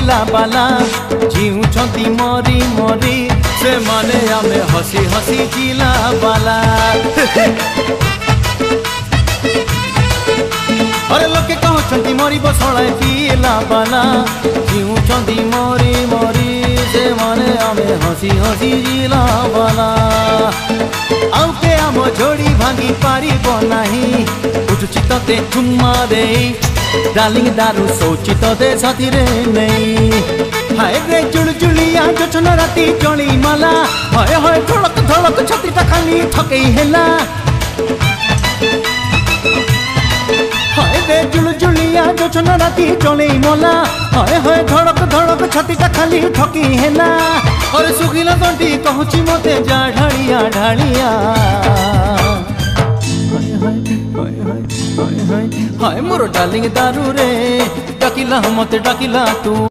जिला बाला जीउछंती मरी मरी से माने आमे हसी हसी जिला बाला। अरे लोके कहउछंती मरी बसळे पिला बाला जीउछंती मरी मरी से माने आमे हसी हसी जिला बाला। आउ के आम जोड़ी भांगी पारिब नाही बुझुछि तते चुम्मा दे डार्लिंग दारू सोची तते साथी रे नहीं। हाय रे जुलजुलिया जोछना राती जणी माला हाय हाय धड़क धड़क छातीटा खाली ठकई हेला। हाय रे जुलजुलिया जोछना राती जणी माला हाय हाय धड़क धड़क छातीटा खाली ठकी हेला। और सुखिला तंटी कहूची मते जा ढालिया ढालिया। हाय मोर डार्लिंग दारू रे डाकिला मते डाकिला तू।